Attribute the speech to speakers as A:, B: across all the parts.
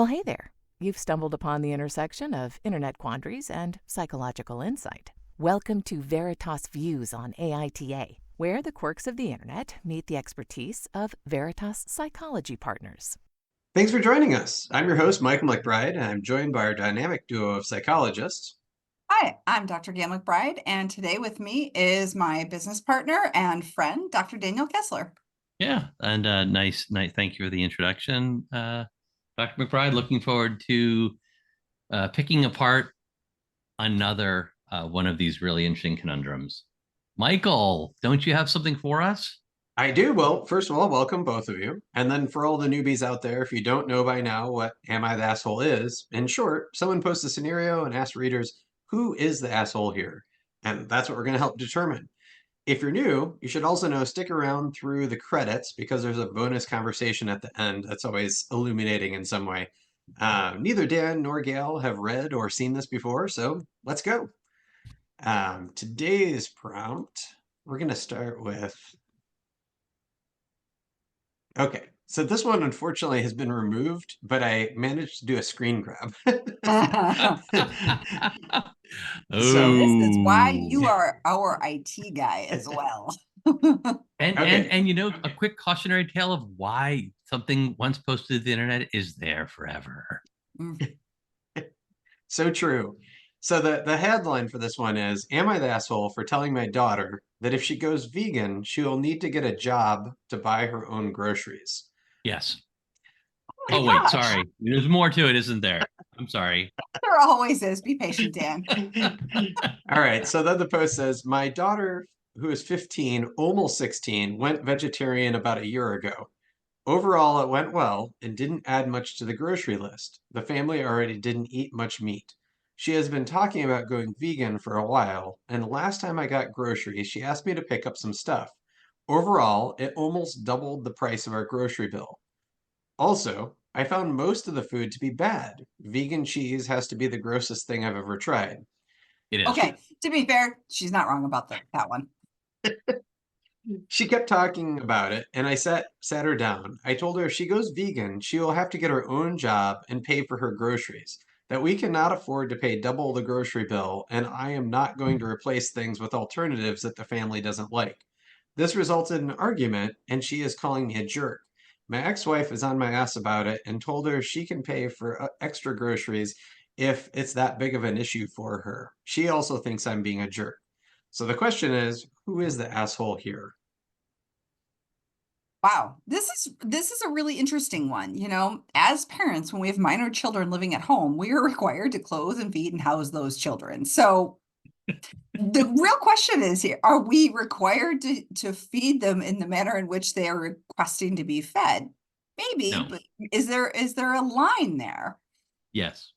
A: Well, hey there. You've stumbled upon the intersection of internet quandaries and psychological insight. Welcome to Veritas Views on AITA, where the quirks of the internet meet the expertise of Veritas Psychology Partners.
B: Thanks for joining us. I'm your host, Gayle MacBride, and I'm joined by our dynamic duo of psychologists.
C: Hi, I'm Dr. Gayle MacBride, and today with me is my business partner and friend, Dr. Daniel Kessler.
D: Yeah, and nice. Thank you for the introduction, Dr. MacBride. Looking forward to picking apart another one of these really interesting conundrums. Michael, don't you have something for us?
B: I do. Well, first of all, welcome both of you. And then for all the newbies out there, if you don't know by now what Am I the Asshole is, in short, someone posts a scenario and asks readers, who is the asshole here? And that's what we're going to help determine. If you're new, you should also know stick around through the credits because there's a bonus conversation at the end that's always illuminating in some way. Neither Dan nor Gayle have read or seen this before, so let's go. Today's prompt, we're going to start with... Okay, so this one unfortunately has been removed, but I managed to do a screen grab.
C: So this is why you are our IT guy as well.
D: And you know, a quick cautionary tale of why something once posted to the internet is there forever.
B: So true. So the headline for this one is, Am I the asshole for telling my daughter that if she goes vegan, she will need to get a job to buy her own groceries?
D: Yes.
C: Oh,
D: wait, sorry. There's more to it, isn't there? I'm sorry.
C: There always is. Be patient, Dan.
B: All right. So then the post says, my daughter, who is 15, almost 16, went vegetarian about a year ago. Overall, it went well and didn't add much to the grocery list. The family already didn't eat much meat. She has been talking about going vegan for a while, and last time I got groceries, she asked me to pick up some stuff. Overall, it almost doubled the price of our grocery bill. Also, I found most of the food to be bad. Vegan cheese has to be the grossest thing I've ever tried.
D: It is.
C: Okay, to be fair, she's not wrong about that one.
B: She kept talking about it, and I sat her down. I told her if she goes vegan, she will have to get her own job and pay for her groceries, that we cannot afford to pay double the grocery bill, and I am not going to replace things with alternatives that the family doesn't like. This resulted in an argument, and she is calling me a jerk. My ex-wife is on my ass about it and told her she can pay for extra groceries if it's that big of an issue for her. She also thinks I'm being a jerk. So the question is, who is the asshole here?
C: Wow, this is a really interesting one. You know, as parents, when we have minor children living at home, we are required to clothe and feed and house those children. So the real question is here, are we required to feed them in the manner in which they are requesting to be fed? Maybe,
D: No.
C: but is there a line there?
D: Yes.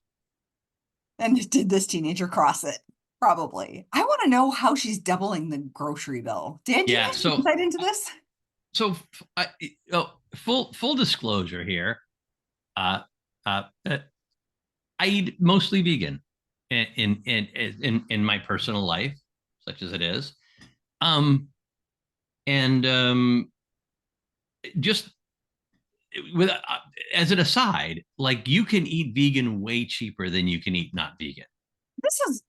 C: And did this teenager cross it? Probably. I want to know how she's doubling the grocery bill. Dan, do you have some insight into this?
D: So, full disclosure here, I eat mostly vegan in my personal life, such as it is, just with as an aside, like you can eat vegan way cheaper than you can eat not vegan.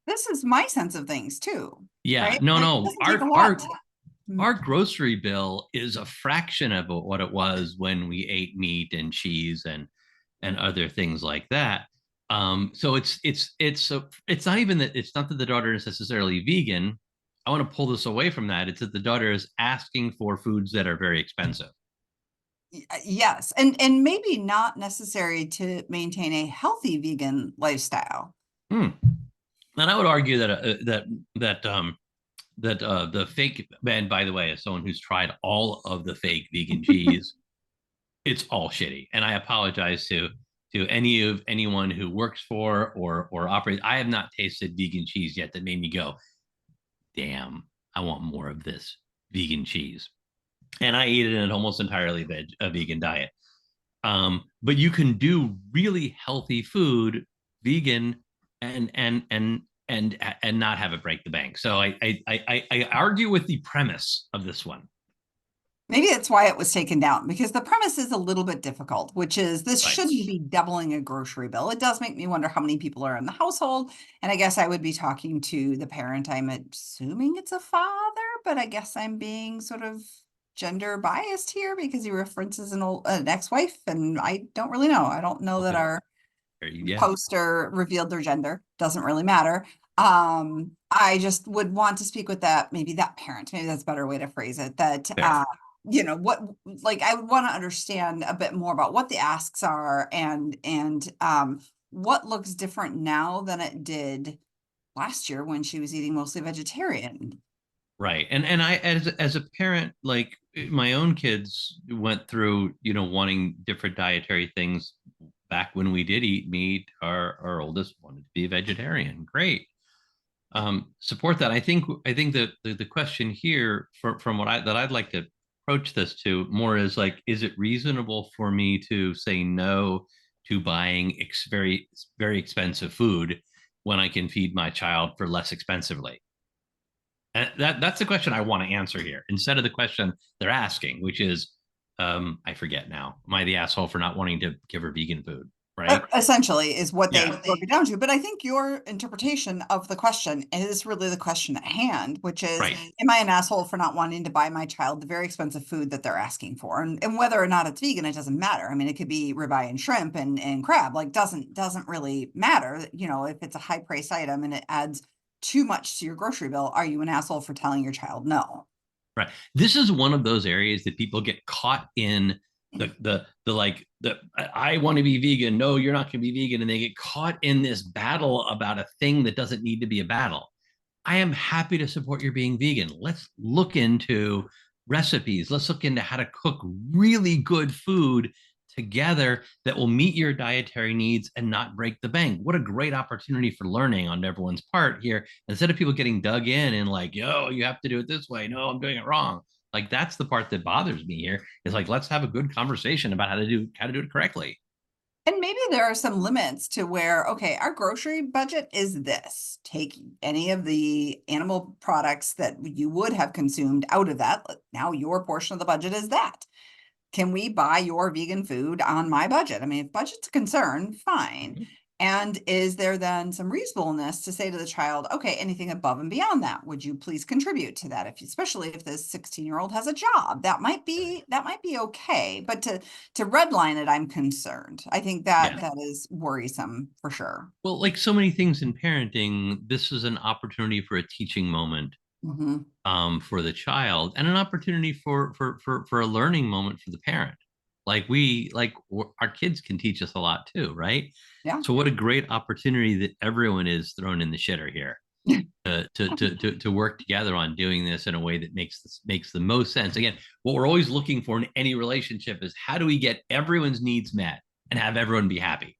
C: This is my sense of things too.
D: Yeah,
C: right?
D: no. Our grocery bill is a fraction of what it was when we ate meat and cheese and other things like that. So it's not even that, it's not that the daughter is necessarily vegan. I want to pull this away from that. It's that the daughter is asking for foods that are very expensive.
C: Yes, and maybe not necessary to maintain a healthy vegan lifestyle.
D: And I would argue that the fake, and by the way, as someone who's tried all of the fake vegan cheese, it's all shitty. And I apologize to anyone who works for or operates. I have not tasted vegan cheese yet that made me go, damn, I want more of this vegan cheese. And I eat it in an almost entirely vegan diet. But you can do really healthy food vegan and not have it break the bank. So I argue with the premise of this one.
C: Maybe that's why it was taken down, because the premise is a little bit difficult, which is this
D: Right.
C: shouldn't be doubling a grocery bill. It does make me wonder how many people are in the household. And I guess I would be talking to the parent. I'm assuming it's a father, but I guess I'm being sort of gender biased here because he references an ex-wife, and I don't really know. I don't know that
D: Okay.
C: our
D: Yeah.
C: poster revealed their gender. Doesn't really matter. I just would want to speak with maybe that parent, maybe that's a better way to phrase it, that
D: Fair.
C: what, like, I would want to understand a bit more about what the asks are, and what looks different now than it did last year when she was eating mostly vegetarian.
D: Right. And I, as a parent, like my own kids went through, wanting different dietary things back when we did eat meat. Our oldest wanted to be a vegetarian. Great. Support that. I think that the question here from that I'd like to approach this to more is like, is it reasonable for me to say no to buying very, very expensive food when I can feed my child for less expensively? And that's the question I want to answer here, instead of the question they're asking, which is, I forget now. Am I the asshole for not wanting to give her vegan food? Right?
C: Essentially is what they
D: Yeah.
C: broke it down to. But I think your interpretation of the question is really the question at hand, which is,
D: Right.
C: am I an asshole for not wanting to buy my child the very expensive food that they're asking for? And whether or not it's vegan, it doesn't matter. I mean, it could be ribeye and shrimp and crab, like doesn't really matter. If it's a high price item and it adds too much to your grocery bill, are you an asshole for telling your child no?
D: Right. This is one of those areas that people get caught in the like the I want to be vegan. No, you're not going to be vegan, and they get caught in this battle about a thing that doesn't need to be a battle. I am happy to support your being vegan. Let's look into recipes. Let's look into how to cook really good food together that will meet your dietary needs and not break the bank. What a great opportunity for learning on everyone's part here. Instead of people getting dug in and like, yo, you have to do it this way. No, I'm doing it wrong. Like that's the part that bothers me here. Is like, let's have a good conversation about how to do it correctly.
C: And maybe there are some limits to where, okay, our grocery budget is this. Take any of the animal products that you would have consumed out of that. Now your portion of the budget is that. Can we buy your vegan food on my budget? I mean, if budget's a concern, fine.
D: Mm-hmm.
C: And is there then some reasonableness to say to the child, okay, anything above and beyond that, would you please contribute to that? Especially if this 16-year-old has a job, that might be okay. But to redline it, I'm concerned. I think that is worrisome for sure.
D: Well, like so many things in parenting, this is an opportunity for a teaching moment.
C: Mm-hmm.
D: For the child, and an opportunity for a learning moment for the parent. Our kids can teach us a lot too, right?
C: Yeah.
D: So what a great opportunity that everyone is thrown in the shitter here to work together on doing this in a way that makes the most sense. Again, what we're always looking for in any relationship is how do we get everyone's needs met and have everyone be happy.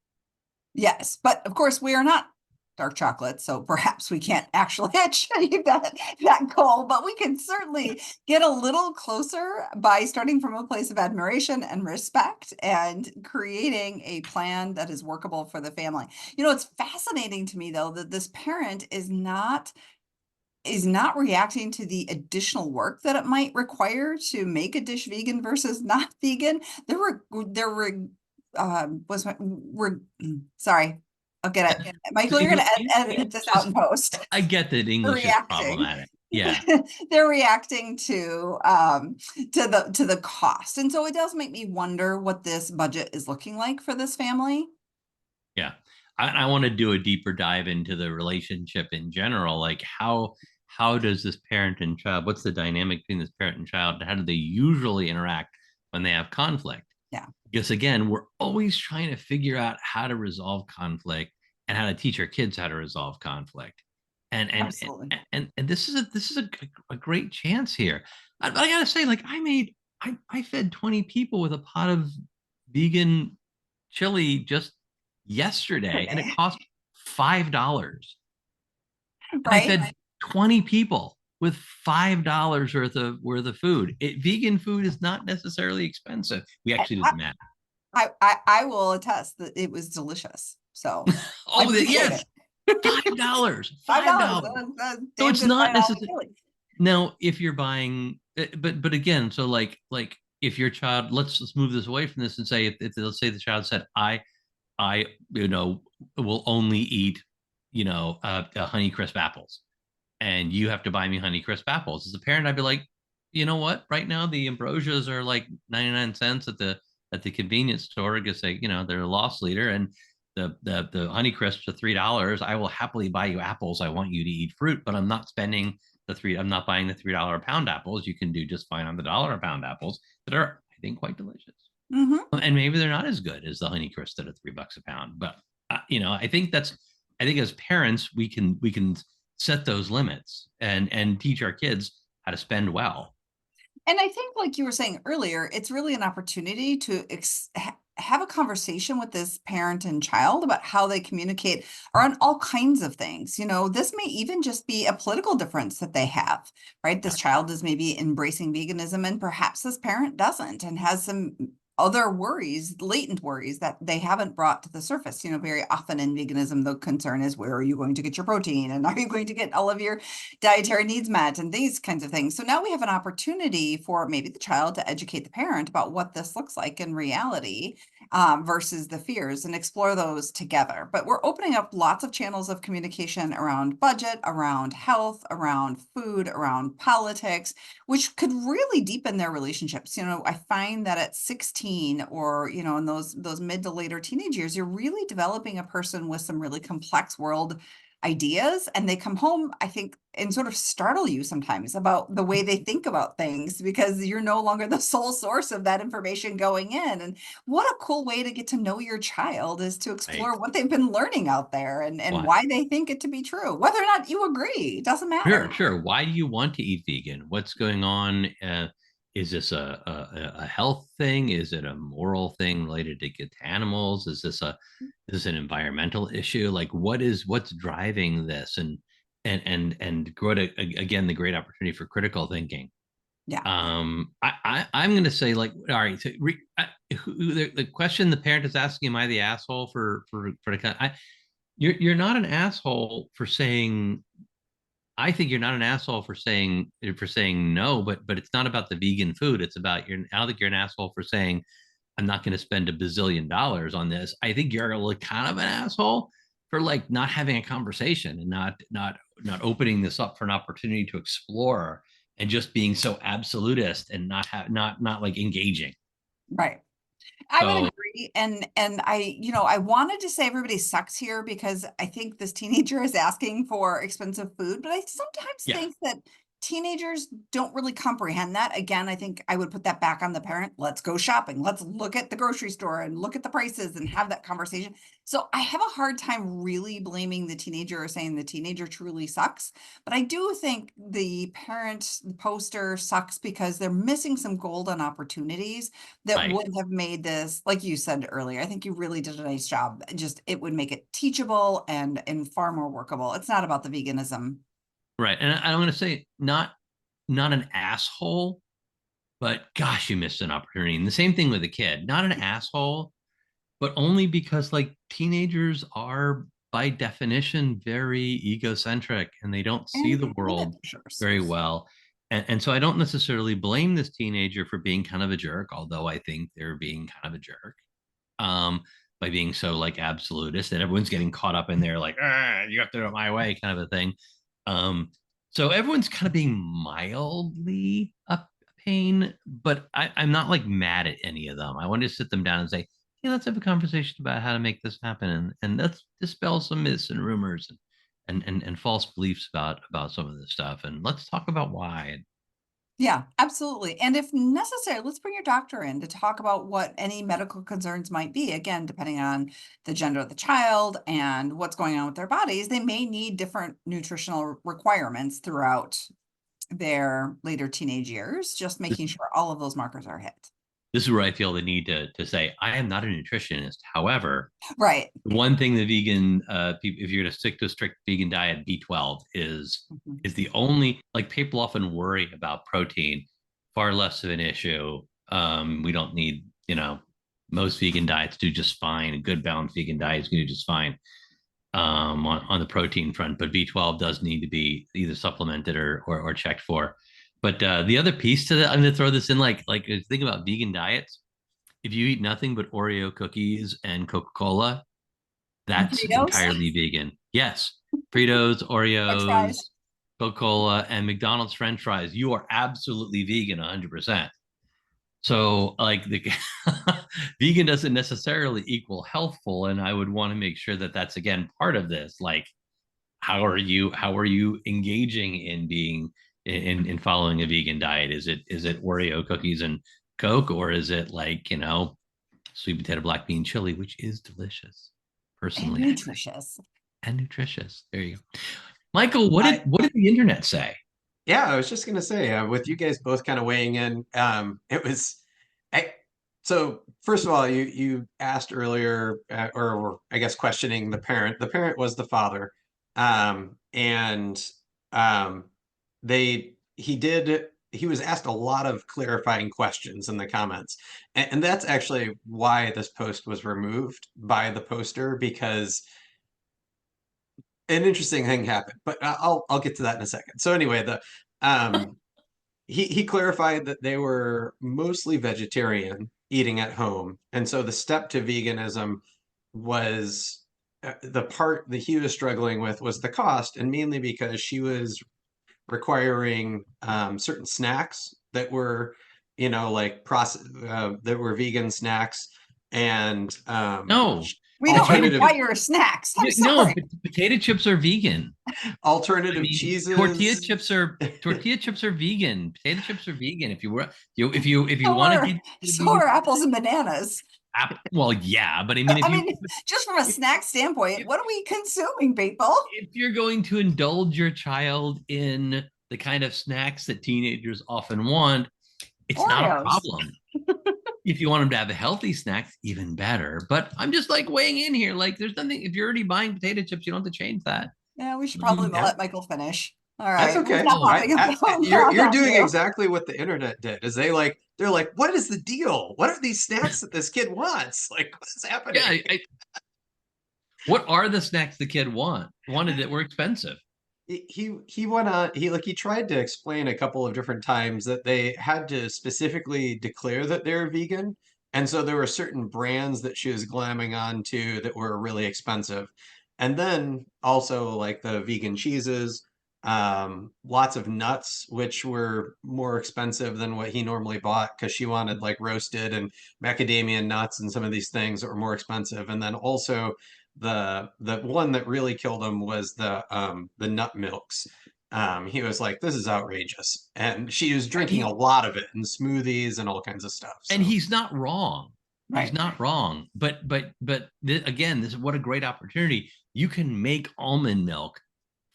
C: Yes, but of course we are not dark chocolate, so perhaps we can't actually achieve that goal, but we can certainly get a little closer by starting from a place of admiration and respect and creating a plan that is workable for the family. It's fascinating to me though that this parent is not reacting to the additional work that it might require to make a dish vegan versus not vegan. Sorry, I'll get it. Michael, you're going to edit this out in post.
D: I get that English is problematic. Yeah.
C: They're reacting to the cost. And so it does make me wonder what this budget is looking like for this family.
D: Yeah. I want to do a deeper dive into the relationship in general. Like how does this parent and child, what's the dynamic between this parent and child? How do they usually interact when they have conflict?
C: Yeah.
D: Because again, we're always trying to figure out how to resolve conflict and how to teach our kids how to resolve conflict. And this is a great chance here. But I gotta say, like I fed 20 people with a pot of vegan chili just yesterday, and it cost $5.
C: Right.
D: I fed 20 people with $5 worth of food. Vegan food is not necessarily expensive. We actually did the math.
C: I will attest that it was delicious. So
D: yes, $5. $5. So it's not necessarily. Now, if you're buying, but again, so like if your child, let's move this away from this and say if let's say the child said, I will only eat Honeycrisp apples, and you have to buy me Honeycrisp apples. As a parent, I'd be like, you know what? Right now the ambrosias are like 99 cents at the convenience store because they're a loss leader, and the Honeycrisps are $3. I will happily buy you apples. I want you to eat fruit, but I'm not spending I'm not buying the $3 a pound apples. You can do just fine on the dollar a pound apples that are, I think, quite delicious. And maybe they're not as good as the Honeycrisp that are $3 a pound. But I think as parents we can set those limits and teach our kids how to spend well.
C: And I think, like you were saying earlier, it's really an opportunity to have a conversation with this parent and child about how they communicate around all kinds of things. This may even just be a political difference that they have, right? This child is maybe embracing veganism, and perhaps this parent doesn't and has some other worries, latent worries that they haven't brought to the surface. Very often in veganism, the concern is, where are you going to get your protein? And are you going to get all of your dietary needs met and these kinds of things? So now we have an opportunity for maybe the child to educate the parent about what this looks like in reality, versus the fears, and explore those together. But we're opening up lots of channels of communication around budget, around health, around food, around politics, which could really deepen their relationships. I find that at 16, or in those mid to later teenage years, you're really developing a person with some really complex world ideas, and they come home, I think, and sort of startle you sometimes about the way they think about things, because you're no longer the sole source of that information going in. And what a cool way to get to know your child is to explore
D: Right.
C: what they've been learning out there, and why they think it to be true, whether or not you agree. It doesn't matter.
D: Sure. Why do you want to eat vegan? What's going on? Is this a health thing? Is it a moral thing related to animals? Is this an environmental issue? Like, what's driving this? And grow to, again, the great opportunity for critical thinking.
C: Yeah.
D: I'm going to say, like, all right. So the question the parent is asking: am I the asshole for the? You're not an asshole for saying. I think you're not an asshole for saying no, but it's not about the vegan food. It's about I don't think you're an asshole for saying I'm not going to spend $1 bazillion on this. I think you're like kind of an asshole for like not having a conversation and not opening this up for an opportunity to explore, and just being so absolutist and not like engaging.
C: Right. I would
D: So
C: agree. And I wanted to say everybody sucks here, because I think this teenager is asking for expensive food, but I sometimes
D: yeah,
C: think that teenagers don't really comprehend that. Again, I think I would put that back on the parent. Let's go shopping. Let's look at the grocery store and look at the prices and have that conversation. So I have a hard time really blaming the teenager or saying the teenager truly sucks. But I do think the parent poster sucks because they're missing some golden opportunities that
D: right.
C: would have made this, like you said earlier. I think you really did a nice job. Just, it would make it teachable and far more workable. It's not about the veganism.
D: Right. And I'm going to say not an asshole, but gosh, you missed an opportunity. And the same thing with a kid, not an asshole, but only because like teenagers are by definition very egocentric and they don't see
C: And
D: the world
C: managers.
D: very well. And so I don't necessarily blame this teenager for being kind of a jerk, although I think they're being kind of a jerk. By being so like absolutist that everyone's getting caught up in there, like, you have to do it my way kind of a thing. So everyone's kind of being mildly a pain, but I'm not like mad at any of them. I want to sit them down and say, hey, let's have a conversation about how to make this happen, and let's dispel some myths and rumors and false beliefs about some of this stuff, and let's talk about why.
C: Yeah, absolutely. And if necessary, let's bring your doctor in to talk about what any medical concerns might be. Again, depending on the gender of the child and what's going on with their bodies, they may need different nutritional requirements throughout their later teenage years, just
D: This,
C: making sure all of those markers are hit.
D: this is where I feel the need to say I am not a nutritionist. However,
C: Right.
D: one thing the vegan people, if you're going to stick to a strict vegan diet, B12
C: Mhm.
D: is the only, like, people often worry about protein, far less of an issue. We don't need, most vegan diets do just fine. A good balanced vegan diet is going to do just fine. on the protein front, but B12 does need to be either supplemented or checked for. But the other piece to that, I'm going to throw this in, like think about vegan diets. If you eat nothing but Oreo cookies and Coca-Cola, that's
C: Fritos?
D: entirely vegan. Yes, Fritos,
C: French
D: Oreos,
C: fries.
D: Coca-Cola, and McDonald's French fries. You are absolutely vegan 100%. So like the vegan doesn't necessarily equal healthful, and I would want to make sure that that's again part of this. Like, how are you engaging in being in following a vegan diet? Is it Oreo cookies and Coke, or is it like, sweet potato black bean chili, which is delicious,
C: And
D: personally,
C: nutritious.
D: and nutritious. There you go. Michael, what did the internet say?
B: Yeah, I was just gonna say, with you guys both kind of weighing in, it was, I, so first of all, you asked earlier, or I guess questioning the parent. The parent was the father, and they he was asked a lot of clarifying questions in the comments, and that's actually why this post was removed by the poster, because an interesting thing happened, but I'll get to that in a second. So anyway, the um he clarified that they were mostly vegetarian, eating at home, and so the step to veganism was the part that he was struggling with was the cost, and mainly because she was requiring certain snacks that were, like process that were vegan snacks, and
D: No,
C: We don't
B: alternative
C: require snacks. I'm
D: no,
C: sorry.
D: potato chips are vegan. I
B: alternative
D: mean,
B: cheeses.
D: tortilla chips are vegan. Potato chips are vegan. If you want to get
C: So are apples and bananas.
D: well, yeah, but I mean,
C: I mean, just from a snack standpoint, what are we consuming, people?
D: if you're going to indulge your child in the kind of snacks that teenagers often want, it's not a
C: Oreos.
D: problem. If you want them to have a healthy snack, even better. But I'm just like weighing in here. Like, there's nothing. If you're already buying potato chips, you don't have to change that.
C: Yeah, we should probably
B: Yeah,
C: let Michael finish. All
B: that's
C: right, we'll
B: okay.
C: stop
D: Oh,
C: hopping up and
B: You're
C: down
B: doing
C: you.
B: exactly what the internet did. Is they're like, what is the deal? What are these snacks that this kid wants? Like, what is happening?
D: yeah. What are the snacks the kid wanted that were expensive?
B: He went on, he tried to explain a couple of different times that they had to specifically declare that they're vegan, and so there were certain brands that she was glamming onto that were really expensive, and then also like the vegan cheeses, lots of nuts which were more expensive than what he normally bought, because she wanted like roasted and macadamia nuts and some of these things that were more expensive, and then also the one that really killed him was the nut milks. He was like, "This is outrageous," and she was drinking a lot of it in smoothies and all kinds of stuff.
D: And
B: So
D: he's not wrong. He's
C: Right.
D: not wrong. But again, this is what a great opportunity. You can make almond milk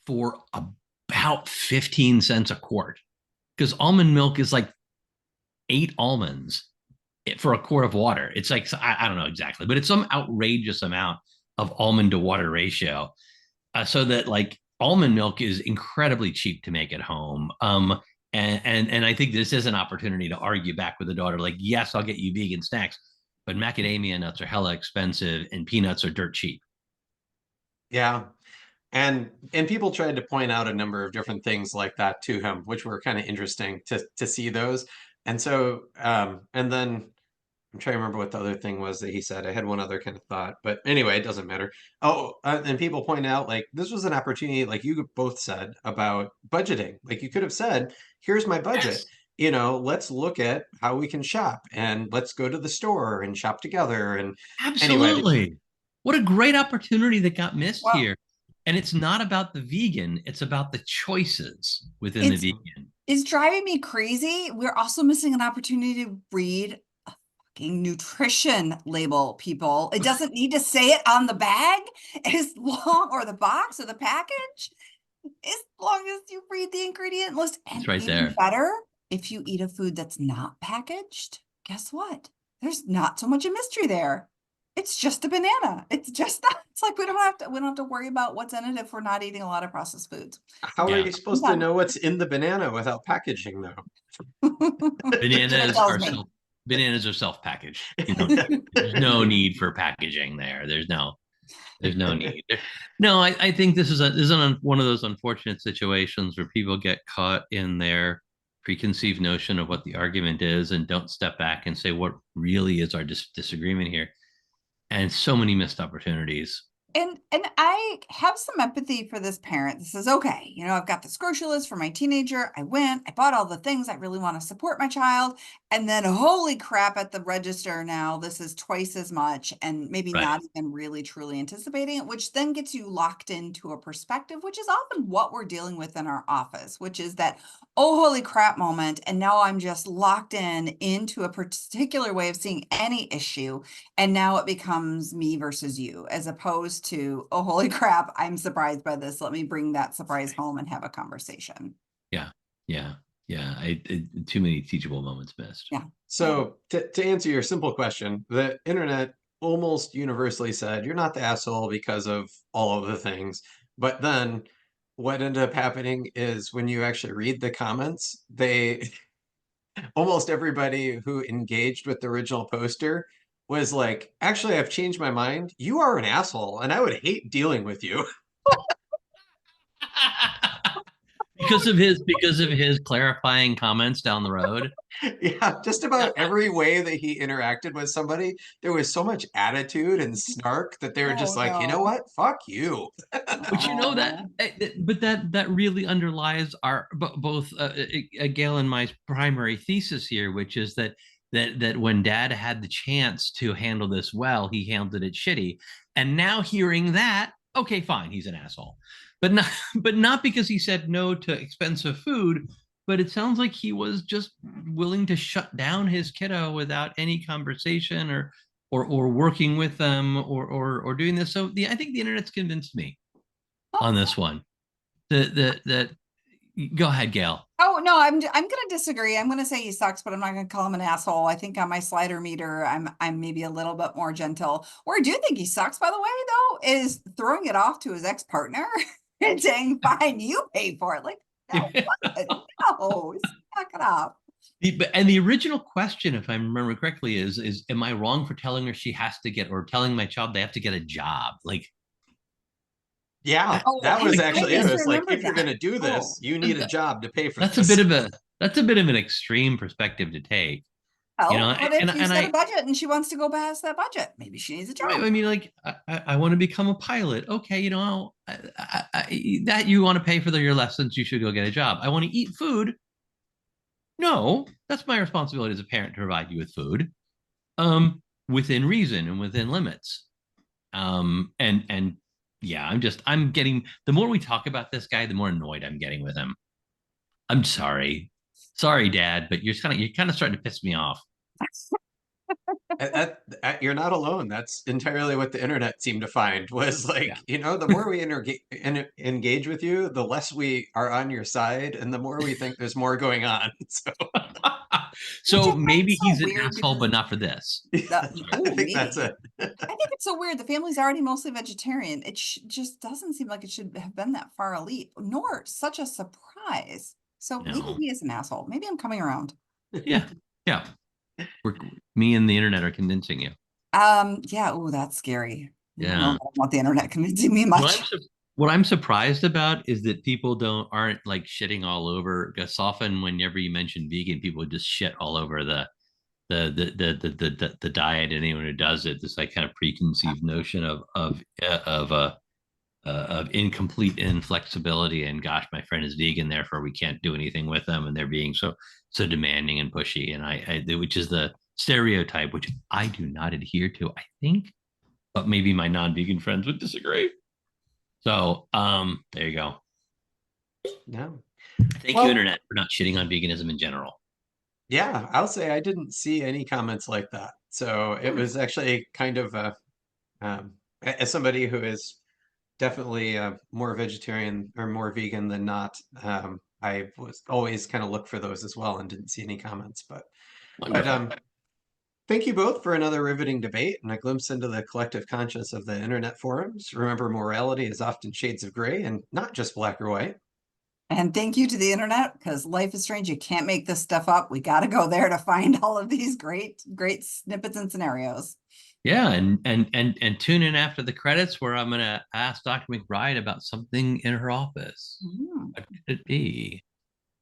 D: for about 15 cents a quart, because almond milk is like 8 almonds for a quart of water. It's like, I don't know exactly, but it's some outrageous amount of almond to water ratio. So that like almond milk is incredibly cheap to make at home. And I think this is an opportunity to argue back with the daughter, like, yes, I'll get you vegan snacks, but macadamia nuts are hella expensive and peanuts are dirt cheap.
B: yeah, and people tried to point out a number of different things like that to him, which were kind of interesting to see those. And so and then I'm trying to remember what the other thing was that he said. I had one other kind of thought, but anyway, it doesn't matter. Oh, and people point out like this was an opportunity, like you both said, about budgeting. Like you could have said, "Here's my budget.
D: Yes,
B: Let's look at how we can shop, and let's go to the store and shop together." And anyway,
D: absolutely. What a great opportunity that got missed
C: Well,
D: here. And it's not about the vegan, it's about the choices within the
C: it's
D: vegan.
C: it's driving me crazy. We're also missing an opportunity to read a fucking nutrition label, people. It doesn't need to say it on the bag as long, or the box or the package, as long as you read the ingredient list. And
D: It's right
C: even
D: there.
C: better, if you eat a food that's not packaged, guess what? There's not so much a mystery there. It's just a banana. It's like we don't have to worry about what's in it if we're not eating a lot of processed foods.
B: how are
D: Yeah.
B: you supposed to know what's in the banana without packaging, though?
D: Bananas
C: tells
D: are
C: me.
D: bananas are self-packaged. There's no need for packaging there. There's no There's no need. No, I think this is one of those unfortunate situations where people get caught in their preconceived notion of what the argument is and don't step back and say what really is our disagreement here. And so many missed opportunities.
C: And I have some empathy for this parent. This is okay. I've got this grocery list for my teenager. I bought all the things. I really want to support my child. And then holy crap, at the register now, this is twice as much, and maybe not even really truly anticipating it, which then gets you locked into a perspective, which is often what we're dealing with in our office, which is that, oh, holy crap moment. And now I'm just locked into a particular way of seeing any issue. And now it becomes me versus you, as opposed to, oh, holy crap, I'm surprised by this. Let me bring that surprise home and have a conversation.
D: Yeah. Too many teachable moments missed.
C: Yeah.
B: So to answer your simple question, the internet almost universally said, you're not the asshole because of all of the things. But then what ended up happening is when you actually read the comments, almost everybody who engaged with the original poster was like, actually, I've changed my mind. You are an asshole, and I would hate dealing with you.
D: because of his clarifying comments down the road.
B: Yeah, just about every way that he interacted with somebody, there was so much attitude and snark that they were just like, you know what? Fuck you.
D: But that really underlies our both Gayle and my primary thesis here, which is that when Dad had the chance to handle this well, he handled it shitty. And now hearing that, okay, fine, he's an asshole. But not because he said no to expensive food, but it sounds like he was just willing to shut down his kiddo without any conversation or working with them or doing this. So I think the internet's convinced me on this one. That go ahead, Gayle.
C: Oh no, I'm gonna disagree. I'm gonna say he sucks, but I'm not gonna call him an asshole. I think on my slider meter, I'm maybe a little bit more gentle. Where I do think he sucks, by the way, though, is throwing it off to his ex-partner and saying, "Fine, you pay for it." Like, no, no, knock it off.
D: And the original question, if I remember correctly, is am I wrong for telling her she has to get, or telling my child they have to get a job? Like,
B: yeah, that was actually it. It was like, if you're going to do this, you need a job to pay for
D: that's
B: this.
D: That's a bit of an extreme perspective to take.
C: But if you set a budget and she wants to go past that budget, maybe she needs a job.
D: Right, I mean, like, I want to become a pilot. Okay, that you want to pay for your lessons, you should go get a job. I want to eat food. No, that's my responsibility as a parent to provide you with food, within reason and within limits. And yeah, I'm getting, the more we talk about this guy, the more annoyed I'm getting with him. I'm sorry, Dad, but you're kind of starting to piss me off.
B: You're not alone. That's entirely what the internet seemed to find, was like, the more we engage with you, the less we are on your side, and the more we think there's more going on.
D: So maybe he's an asshole, but not for this.
B: I think that's it.
C: I think it's so weird. The family's already mostly vegetarian. It just doesn't seem like it should have been that far elite, nor such a surprise. So maybe he is an asshole. Maybe I'm coming around.
D: Yeah. Me and the internet are convincing you.
C: Yeah. Oh, that's scary.
D: Yeah.
C: I don't want the internet convincing me much.
D: What I'm surprised about is that people aren't like shitting all over. Because often, whenever you mention vegan, people just shit all over the diet. And anyone who does it, this like kind of preconceived notion of incomplete inflexibility, and gosh, my friend is vegan, therefore we can't do anything with them, and they're being so demanding and pushy, and I which is the stereotype which I do not adhere to, I think, but maybe my non-vegan friends would disagree. So there you go.
B: No,
D: thank you, internet, for not shitting on veganism in general.
B: Yeah, I'll say I didn't see any comments like that, so it was actually kind of as somebody who is definitely more vegetarian or more vegan than not. I was always kind of look for those as well, and didn't see any comments. But thank you both for another riveting debate and a glimpse into the collective conscience of the internet forums. Remember, morality is often shades of gray and not just black or white.
C: And thank you to the internet, because life is strange. You can't make this stuff up. We got to go there to find all of these great snippets and scenarios.
D: Yeah, and tune in after the credits where I'm going to ask Dr. MacBride about something in her office. What could it be?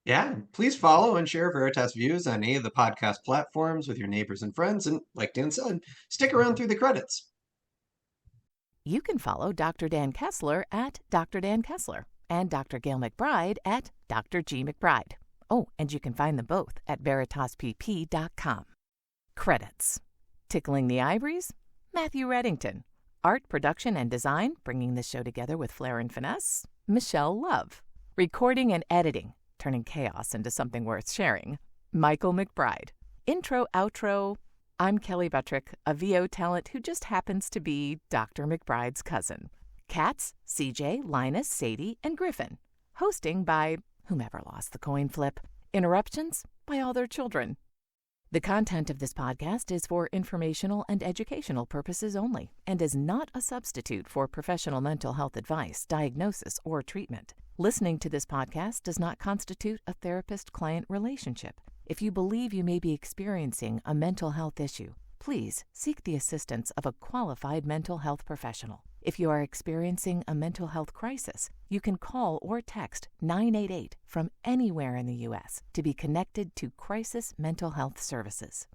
B: Yeah, please follow and share Veritas Views on any of the podcast platforms with your neighbors and friends. And like Dan said, stick around through the credits.
A: You can follow Dr. Dan Kessler at Dr. Dan Kessler and Dr. Gayle MacBride at Dr. G. MacBride. Oh, and you can find them both at veritaspp.com. Credits. Tickling the Ivories, Matthew Reddington. Art, production, and design, bringing the show together with flair and finesse, Michelle Love. Recording and editing, turning chaos into something worth sharing, Michael MacBride. Intro, outro, I'm Kelly Buttrick, a VO talent who just happens to be Dr. MacBride's cousin. Cats, CJ, Linus, Sadie, and Griffin. Hosting by whomever lost the coin flip. Interruptions by all their children. The content of this podcast is for informational and educational purposes only and is not a substitute for professional mental health advice, diagnosis, or treatment. Listening to this podcast does not constitute a therapist-client relationship. If you believe you may be experiencing a mental health issue, please seek the assistance of a qualified mental health professional. If you are experiencing a mental health crisis, you can call or text 988 from anywhere in the U.S. to be connected to Crisis Mental Health Services.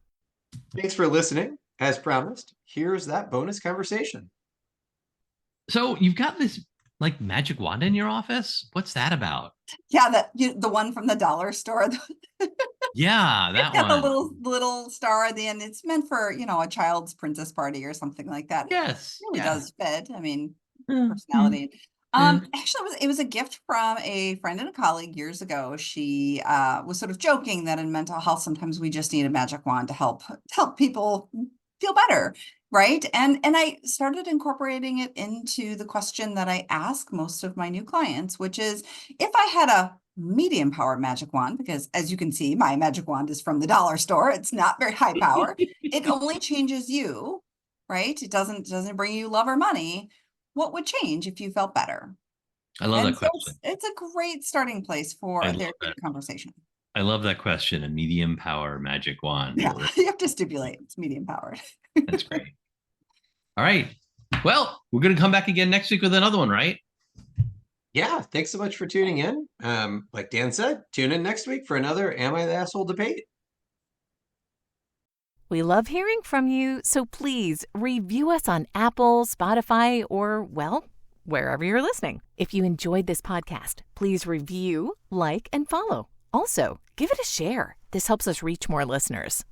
B: Thanks for listening. As promised, here's that bonus conversation.
D: So you've got this like magic wand in your office? What's that about?
C: Yeah, the one from the dollar store.
D: Yeah, that
C: got
D: one.
C: The little star at the end. It's meant for, a child's princess party or something like that.
D: Yes.
C: It really does fit. I mean, personality. Actually, it was a gift from a friend and a colleague years ago. She was sort of joking that in mental health, sometimes we just need a magic wand to help people feel better. Right. And I started incorporating it into the question that I ask most of my new clients, which is, if I had a medium power magic wand, because as you can see, my magic wand is from the dollar store. It's not very high power. It only changes you, right? It doesn't bring you love or money. What would change if you felt better?
D: I love that question.
C: It's a great starting place for a therapeutic conversation.
D: I love that question. A medium power magic wand.
C: Yeah, you have to stipulate it's medium powered.
D: That's great. All right. Well, we're going to come back again next week with another one, right?
B: Yeah, thanks so much for tuning in. Like Dan said, tune in next week for another Am I the Asshole debate.
A: We love hearing from you, so please review us on Apple, Spotify, or, well, wherever you're listening. If you enjoyed this podcast, please review, like, and follow. Also, give it a share. This helps us reach more listeners.